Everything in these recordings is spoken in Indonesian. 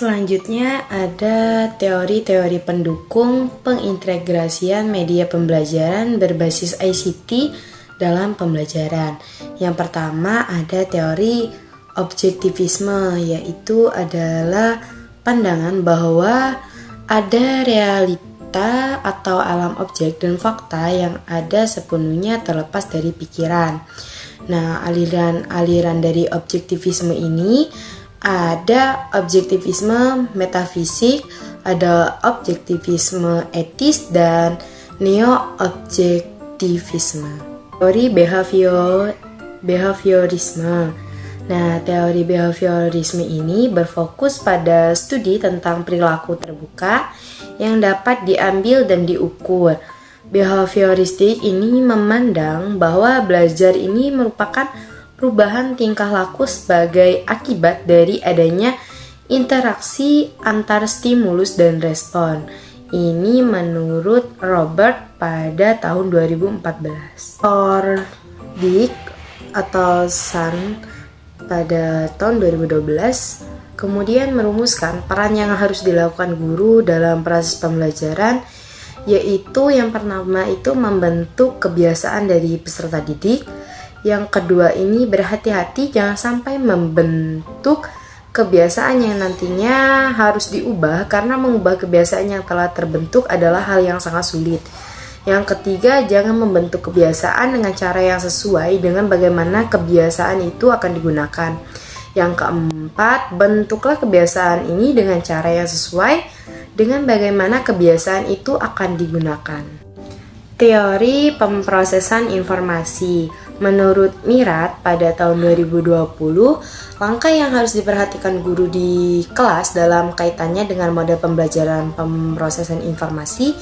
Selanjutnya ada teori-teori pendukung pengintegrasian media pembelajaran berbasis ICT dalam pembelajaran. Yang pertama ada teori objektivisme, yaitu adalah pandangan bahwa ada realita atau alam objek dan fakta yang ada sepenuhnya terlepas dari pikiran. Nah, aliran dari objektivisme ini ada objektivisme metafisik, ada objektivisme etis, dan neo-objektivisme. Teori behaviorisme. Nah, teori behaviorisme ini berfokus pada studi tentang perilaku terbuka yang dapat diambil dan diukur. Behavioristik ini memandang bahwa belajar ini merupakan perubahan tingkah laku sebagai akibat dari adanya interaksi antar stimulus dan respon. Ini menurut Robert pada tahun 2014. Dick atau Sun pada tahun 2012 kemudian merumuskan peran yang harus dilakukan guru dalam proses pembelajaran, yaitu yang pertama itu membentuk kebiasaan dari peserta didik. Yang kedua ini berhati-hati jangan sampai membentuk kebiasaan yang nantinya harus diubah, karena mengubah kebiasaan yang telah terbentuk adalah hal yang sangat sulit. Yang ketiga, jangan membentuk kebiasaan dengan cara yang sesuai dengan bagaimana kebiasaan itu akan digunakan. Yang keempat, bentuklah kebiasaan ini dengan cara yang sesuai dengan bagaimana kebiasaan itu akan digunakan. Teori pemrosesan informasi. Menurut Mirat pada tahun 2020, langkah yang harus diperhatikan guru di kelas dalam kaitannya dengan model pembelajaran pemrosesan informasi,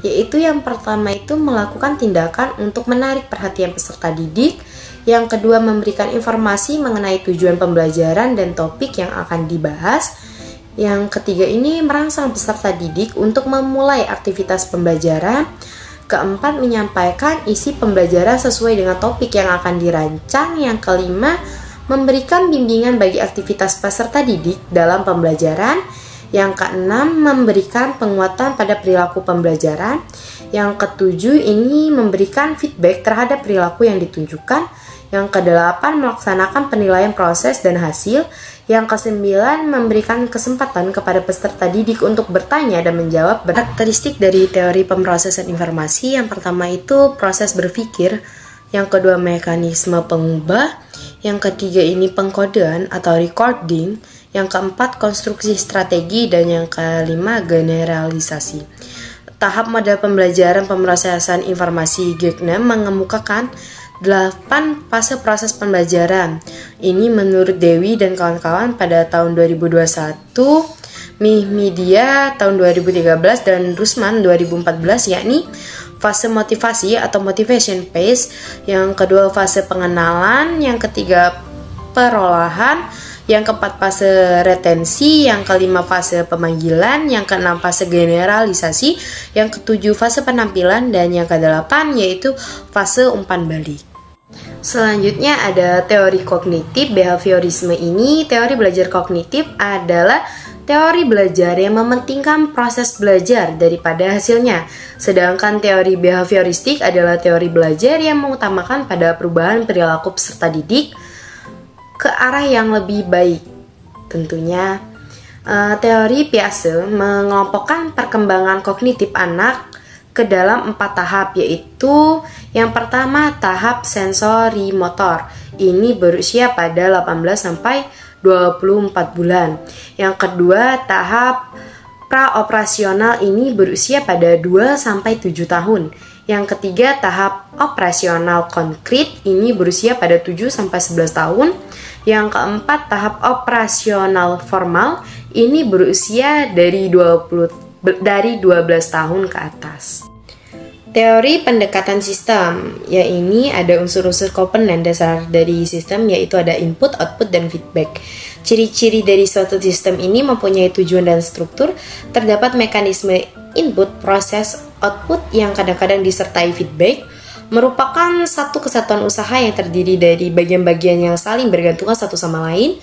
yaitu yang pertama itu melakukan tindakan untuk menarik perhatian peserta didik, yang kedua memberikan informasi mengenai tujuan pembelajaran dan topik yang akan dibahas, yang ketiga ini merangsang peserta didik untuk memulai aktivitas pembelajaran, keempat menyampaikan isi pembelajaran sesuai dengan topik yang akan dirancang, yang kelima memberikan bimbingan bagi aktivitas peserta didik dalam pembelajaran, yang keenam memberikan penguatan pada perilaku pembelajaran, yang ketujuh ini memberikan feedback terhadap perilaku yang ditunjukkan, yang kedelapan melaksanakan penilaian proses dan hasil, yang kesembilan memberikan kesempatan kepada peserta didik untuk bertanya dan menjawab. Karakteristik dari teori pemrosesan informasi, yang pertama itu proses berpikir, yang kedua mekanisme pengubah, yang ketiga ini pengkodean atau recording, yang keempat konstruksi strategi, dan yang kelima generalisasi. Tahap model pembelajaran pemrosesan informasi Gagnon mengemukakan 8 fase proses pembelajaran. Ini menurut Dewi dan kawan-kawan pada tahun 2021, Mihmidia tahun 2013, dan Rusman 2014, yakni fase motivasi atau motivation phase, yang kedua fase pengenalan, yang ketiga perolahan, yang keempat fase retensi, yang kelima fase pemanggilan, yang keenam fase generalisasi, yang ketujuh fase penampilan, dan yang kedelapan yaitu fase umpan balik. Selanjutnya ada teori kognitif behaviorisme. Ini teori belajar kognitif adalah teori belajar yang mementingkan proses belajar daripada hasilnya. Sedangkan teori behavioristik adalah teori belajar yang mengutamakan pada perubahan perilaku peserta didik ke arah yang lebih baik. Tentunya teori Piaget mengelompokkan perkembangan kognitif anak ke dalam 4 tahap, yaitu yang pertama tahap sensori motor. Ini berusia pada 18 sampai 24 bulan. Yang kedua tahap praoperasional, ini berusia pada 2 sampai 7 tahun. Yang ketiga tahap operasional konkret, ini berusia pada 7 sampai 11 tahun. Yang keempat tahap operasional formal, ini berusia dari 12 tahun ke atas. Teori pendekatan sistem, ya ini ada unsur-unsur komponen dasar dari sistem, yaitu ada input, output, dan feedback. Ciri-ciri dari suatu sistem ini mempunyai tujuan dan struktur. Terdapat mekanisme input, proses, output yang kadang-kadang disertai feedback, merupakan satu kesatuan usaha yang terdiri dari bagian-bagian yang saling bergantungan satu sama lain.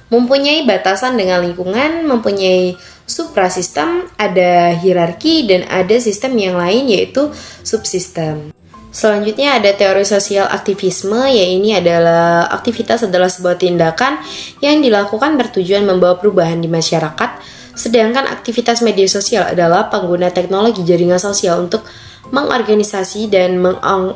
mempunyai batasan dengan lingkungan, mempunyai suprasistem, ada hierarki, dan ada sistem yang lain yaitu subsistem. Selanjutnya ada teori sosial aktivisme, yaitu adalah aktivitas adalah sebuah tindakan yang dilakukan bertujuan membawa perubahan di masyarakat. Sedangkan aktivitas media sosial adalah pengguna teknologi jaringan sosial untuk mengorganisasi dan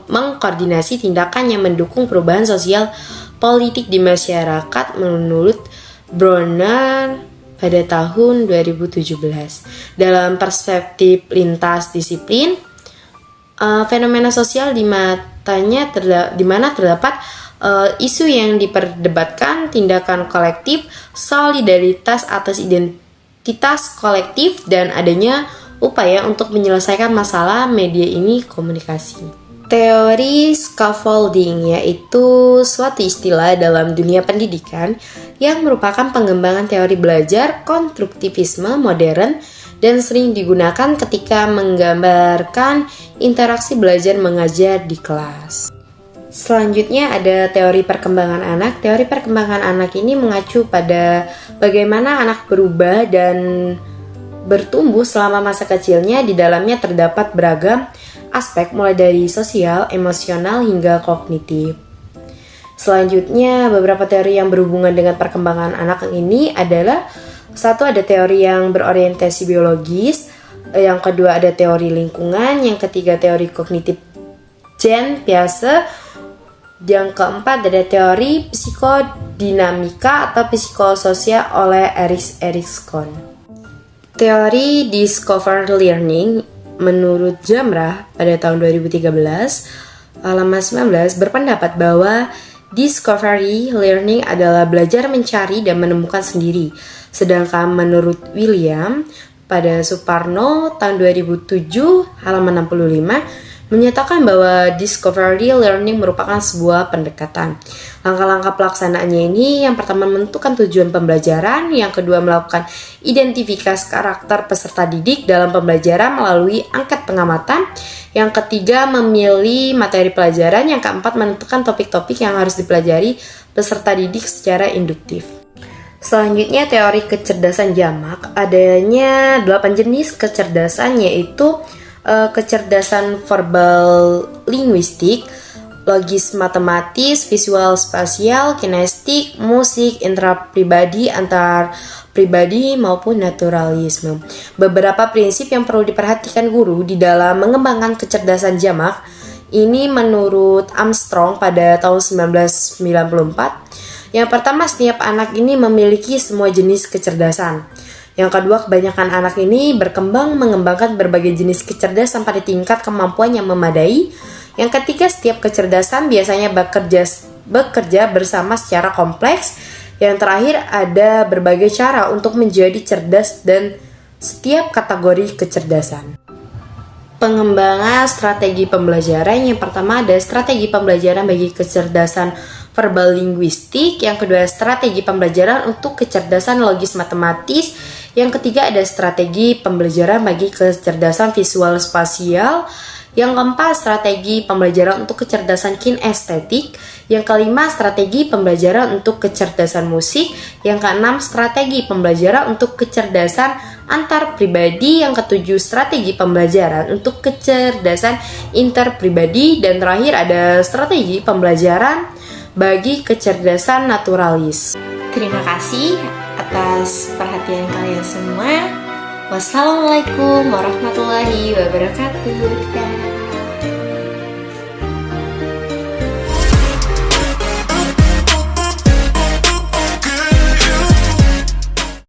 mengkoordinasi tindakan yang mendukung perubahan sosial politik di masyarakat menurut Bronner pada tahun 2017. Dalam perspektif lintas disiplin, fenomena sosial di mana terdapat isu yang diperdebatkan, tindakan kolektif, solidaritas atas identitas kolektif, dan adanya upaya untuk menyelesaikan masalah media ini komunikasi. Teori scaffolding yaitu suatu istilah dalam dunia pendidikan yang merupakan pengembangan teori belajar konstruktivisme modern dan sering digunakan ketika menggambarkan interaksi belajar mengajar di kelas. Selanjutnya ada teori perkembangan anak. Teori perkembangan anak ini mengacu pada bagaimana anak berubah dan bertumbuh selama masa kecilnya. Di dalamnya terdapat beragam aspek mulai dari sosial, emosional, hingga kognitif. Selanjutnya beberapa teori yang berhubungan dengan perkembangan anak ini adalah: satu, ada teori yang berorientasi biologis, yang kedua ada teori lingkungan, yang ketiga teori kognitif Jean Piaget, yang keempat ada teori psikodinamika atau psikososial oleh Erikson. Teori discover learning menurut Jamrah pada tahun 2013 halaman 19 berpendapat bahwa discovery learning adalah belajar mencari dan menemukan sendiri. Sedangkan menurut William pada Suparno tahun 2007 halaman 65 menyatakan bahwa discovery learning merupakan sebuah pendekatan. Langkah-langkah pelaksanaannya ini, yang pertama menentukan tujuan pembelajaran, yang kedua melakukan identifikasi karakter peserta didik dalam pembelajaran melalui angket pengamatan, yang ketiga memilih materi pelajaran, yang keempat menentukan topik-topik yang harus dipelajari peserta didik secara induktif. Selanjutnya teori kecerdasan jamak, adanya 8 jenis kecerdasan, yaitu kecerdasan verbal linguistik, logis matematis, visual spasial, kinestik, musik, intrapribadi, antar pribadi, maupun naturalisme. Beberapa prinsip yang perlu diperhatikan guru di dalam mengembangkan kecerdasan jamak ini menurut Armstrong pada tahun 1994. Yang pertama, setiap anak ini memiliki semua jenis kecerdasan. Yang kedua, kebanyakan anak ini berkembang mengembangkan berbagai jenis kecerdasan pada tingkat kemampuan yang memadai. Yang ketiga, setiap kecerdasan biasanya bekerja bersama secara kompleks. Yang terakhir, ada berbagai cara untuk menjadi cerdas dan setiap kategori kecerdasan. Pengembangan strategi pembelajaran. Yang pertama ada strategi pembelajaran bagi kecerdasan verbal linguistik, yang kedua strategi pembelajaran untuk kecerdasan logis matematis, yang ketiga ada strategi pembelajaran bagi kecerdasan visual spasial, yang keempat strategi pembelajaran untuk kecerdasan kinestetik, yang kelima strategi pembelajaran untuk kecerdasan musik, yang keenam strategi pembelajaran untuk kecerdasan antar pribadi, yang ketujuh strategi pembelajaran untuk kecerdasan interpribadi, dan terakhir ada strategi pembelajaran bagi kecerdasan naturalis. Terima kasih atas perhatian kalian semua. Wassalamualaikum warahmatullahi wabarakatuh.